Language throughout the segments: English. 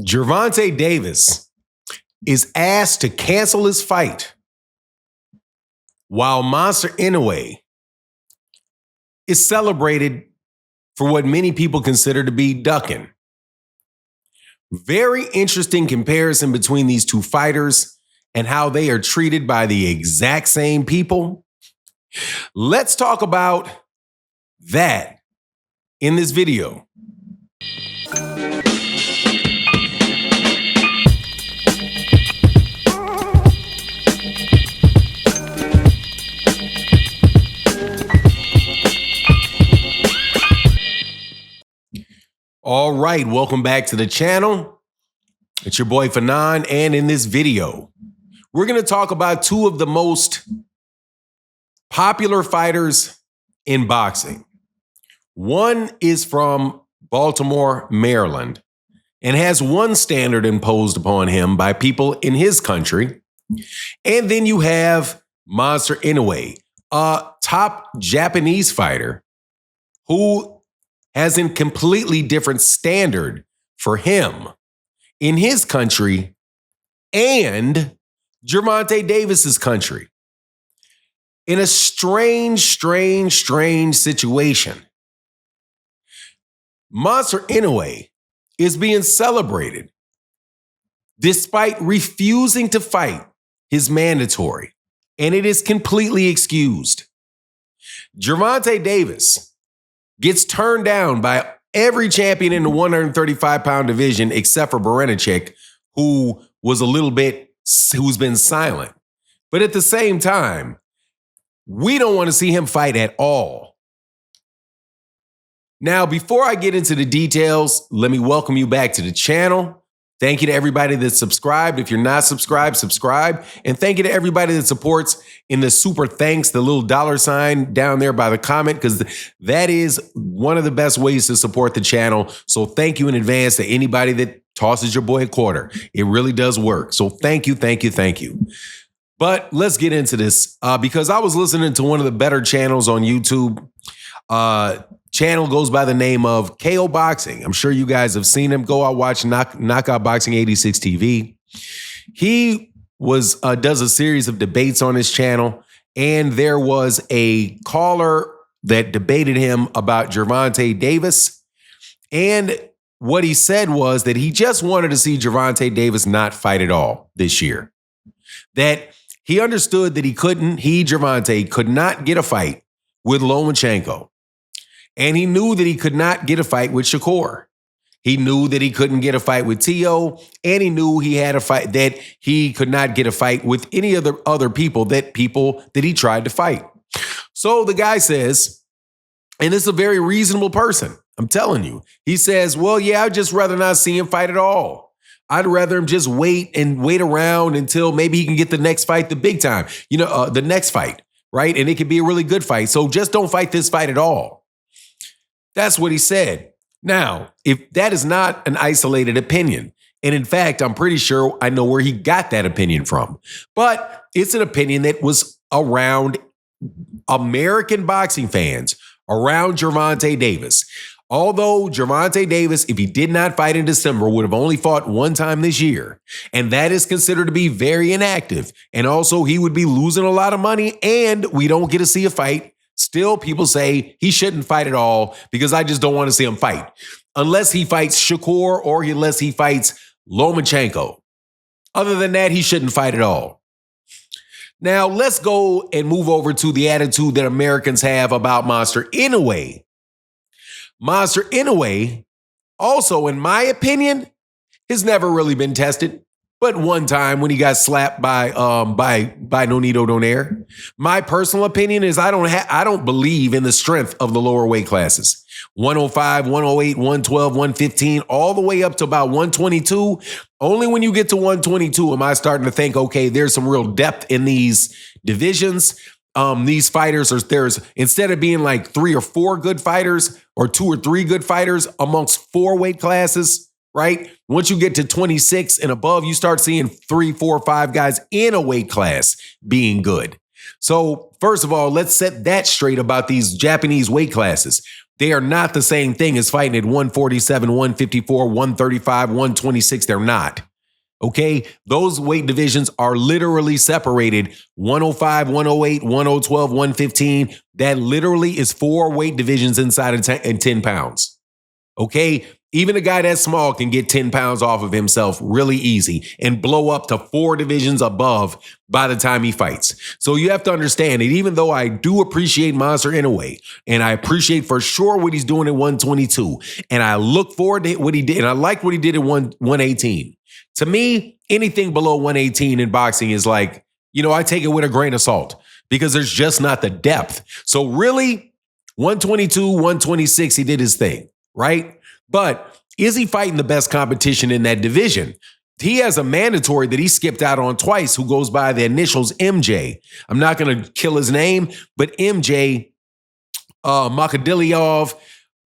Gervonta Davis is asked to cancel his fight while Monster Inoue is celebrated for what many people consider to be ducking. Very interesting comparison between these two fighters and how they are treated by the exact same people. Let's talk about that in this video. All right, welcome back to the channel. It's your boy Fanon, and in this video, we're going to talk about two of the most popular fighters in boxing. One is from Baltimore, Maryland, and has one standard imposed upon him by people in his country. And then you have Monster Inoue, a top Japanese fighter who has a completely different standard for him in his country and Gervonta Davis's country. In a strange situation, Monster Inoue is being celebrated despite refusing to fight his mandatory, and it is completely excused. Gervonta Davis gets turned down by every champion in the 135-pound division except for Baranchyk, who's been silent. But at the same time, we don't want to see him fight at all. Now, before I get into the details, let me welcome you back to the channel. Thank you to everybody that's subscribed. If you're not subscribed, subscribe. And thank you to everybody that supports in the super thanks, the little $ down there by the comment, because that is one of the best ways to support the channel. So thank you in advance to anybody that tosses your boy a quarter. It really does work. So thank you. But let's get into this because I was listening to one of the better channels on YouTube. Channel goes by the name of KO Boxing. I'm sure you guys have seen him. Go out, watch Knockout Boxing 86 TV. He does a series of debates on his channel, and there was a caller that debated him about Gervonta Davis. And what he said was that he just wanted to see Gervonta Davis not fight at all this year. That he understood that Gervonta could not get a fight with Lomachenko. And he knew that he could not get a fight with Shakur. He knew that he couldn't get a fight with Tio, and he knew he had a fight that he could not get a fight with any other people that he tried to fight. So the guy says, and this is a very reasonable person, I'm telling you. He says, well, yeah, I'd just rather not see him fight at all. I'd rather him just wait around until maybe he can get the next fight, the big time, the next fight, right? And it could be a really good fight. So just don't fight this fight at all. That's what he said. Now, if that is not an isolated opinion, and in fact, I'm pretty sure I know where he got that opinion from, but it's an opinion that was around American boxing fans, around Gervonta Davis. Although Gervonta Davis, if he did not fight in December, would have only fought one time this year, and that is considered to be very inactive. And also, he would be losing a lot of money, and we don't get to see a fight. Still, people say he shouldn't fight at all because I just don't want to see him fight. Unless he fights Shakur or unless he fights Lomachenko. Other than that, he shouldn't fight at all. Now, let's go and move over to the attitude that Americans have about Monster Inoue. Monster Inoue, also, in my opinion, has never really been tested. But one time when he got slapped by Nonito Donaire. My personal opinion is I don't believe in the strength of the lower weight classes. 105, 108, 112, 115, all the way up to about 122. Only when you get to 122 am I starting to think, okay, there's some real depth in these divisions. These fighters, instead of being like 3 or 4 good fighters or 2 or 3 good fighters amongst 4 weight classes, right? Once you get to 26 and above, you start seeing 3, 4, 5 guys in a weight class being good. So first of all, let's set that straight about these Japanese weight classes. They are not the same thing as fighting at 147, 154, 135, 126. They're not. Okay? Those weight divisions are literally separated 105, 108, 1012, 115. That literally is 4 weight divisions inside of 10 pounds. Okay? Even a guy that small can get 10 pounds off of himself really easy and blow up to 4 divisions above by the time he fights. So you have to understand that even though I do appreciate Monster Inoue, and I appreciate for sure what he's doing at 122, and I look forward to what he did, and I like what he did at 118. To me, anything below 118 in boxing is like, I take it with a grain of salt because there's just not the depth. So really, 122, 126, he did his thing, right? But is he fighting the best competition in that division? He has a mandatory that he skipped out on twice who goes by the initials MJ. I'm not going to kill his name, but MJ Makadilyov,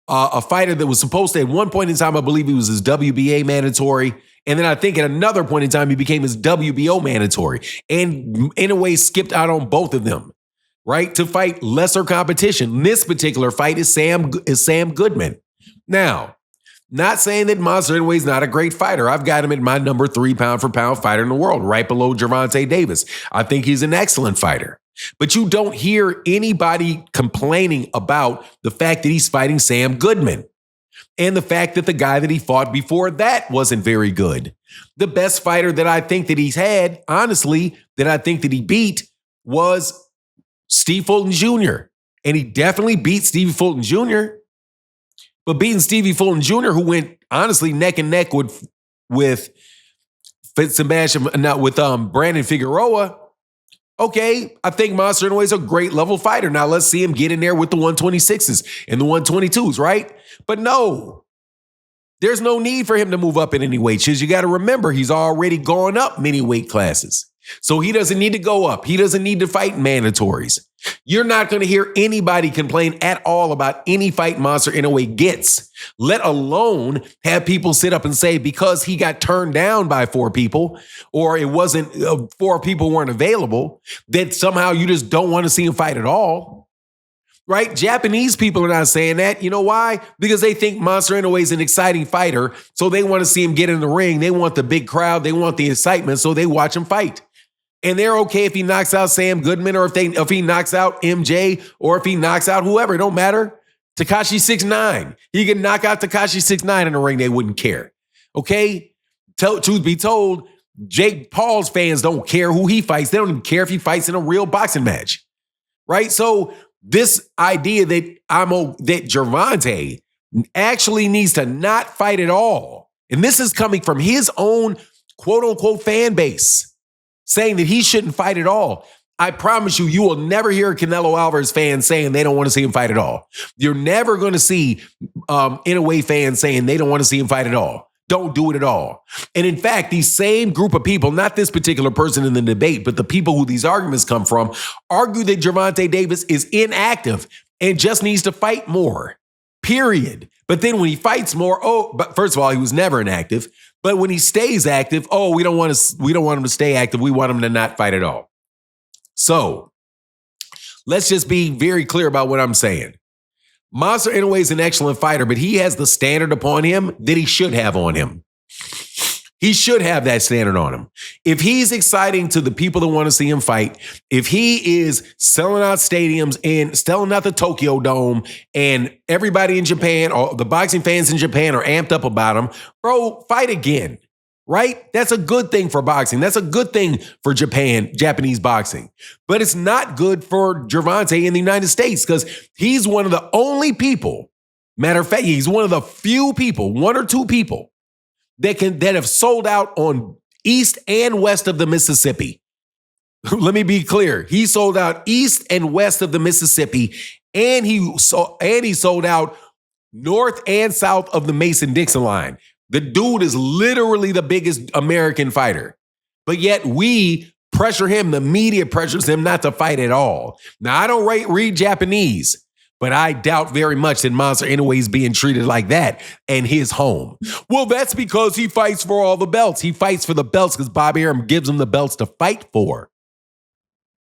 a fighter that was supposed to, at one point in time, I believe he was his WBA mandatory. And then I think at another point in time, he became his WBO mandatory. And in a way, skipped out on both of them, right? To fight lesser competition. This particular fight is Sam Goodman. Now, not saying that Monster Inoue is not a great fighter. I've got him at my number 3 pound-for-pound fighter in the world, right below Gervonta Davis. I think he's an excellent fighter. But you don't hear anybody complaining about the fact that he's fighting Sam Goodman and the fact that the guy that he fought before that wasn't very good. The best fighter that I think that he's had, honestly, that I think that he beat was Steve Fulton Jr. And he definitely beat Stevie Fulton Jr., but beating Stevie Fulton Jr., who went honestly neck and neck with Brandon Figueroa, okay, I think Monster Inoue is a great level fighter. Now let's see him get in there with the 126s and the 122s, right? But no, there's no need for him to move up in any weight. Because you got to remember, he's already gone up many weight classes. So he doesn't need to go up. He doesn't need to fight mandatories. You're not going to hear anybody complain at all about any fight Monster Inoue gets, let alone have people sit up and say because he got turned down by 4 people or it wasn't 4 people weren't available, that somehow you just don't want to see him fight at all. Right? Japanese people are not saying that. You know why? Because they think Monster Inoue is an exciting fighter, so they want to see him get in the ring. They want the big crowd. They want the excitement, so they watch him fight. And they're okay if he knocks out Sam Goodman or if he knocks out MJ or if he knocks out whoever. It don't matter. Tekashi 6ix9ine. He can knock out Tekashi 6ix9ine in the ring. They wouldn't care. Okay? Truth be told, Jake Paul's fans don't care who he fights. They don't even care if he fights in a real boxing match. Right? So this idea that that Gervonta actually needs to not fight at all, and this is coming from his own quote-unquote fan base, saying that he shouldn't fight at all. I promise you, you will never hear a Canelo Alvarez fan saying they don't want to see him fight at all. You're never going to see Inoue fans saying they don't want to see him fight at all. Don't do it at all. And in fact, these same group of people, not this particular person in the debate, but the people who these arguments come from, argue that Gervonta Davis is inactive and just needs to fight more, period. But then when he fights more, but first of all, he was never inactive. But when he stays active, we don't want him to stay active. We want him to not fight at all. So let's just be very clear about what I'm saying. Monster Inoue is an excellent fighter, but he has the standard upon him that he should have on him. He should have that standard on him. If he's exciting to the people that want to see him fight, if he is selling out stadiums and selling out the Tokyo Dome and everybody in Japan or the boxing fans in Japan are amped up about him, bro, fight again, right? That's a good thing for boxing. That's a good thing for Japanese boxing. But it's not good for Gervonta in the United States because he's one of the only people, matter of fact, he's one of the few people, 1 or 2 people, that have sold out on east and west of the Mississippi. Let me be clear. He sold out east and west of the Mississippi, and he sold out north and south of the Mason-Dixon line. The dude is literally the biggest American fighter. But yet we pressure him, the media pressures him not to fight at all. Now, I don't read Japanese, but I doubt very much that Monster Inoue is being treated like that in his home. Well, that's because he fights for all the belts. He fights for the belts because Bob Arum gives him the belts to fight for.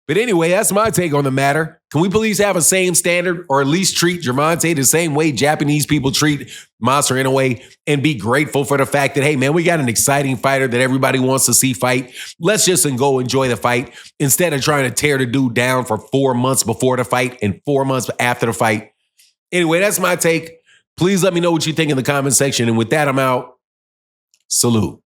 But anyway, that's my take on the matter. Can we please have a same standard, or at least treat Gervonta the same way Japanese people treat Monster Inoue, and be grateful for the fact that, hey, man, we got an exciting fighter that everybody wants to see fight. Let's just go enjoy the fight instead of trying to tear the dude down for 4 months before the fight and 4 months after the fight. Anyway, that's my take. Please let me know what you think in the comment section. And with that, I'm out. Salute.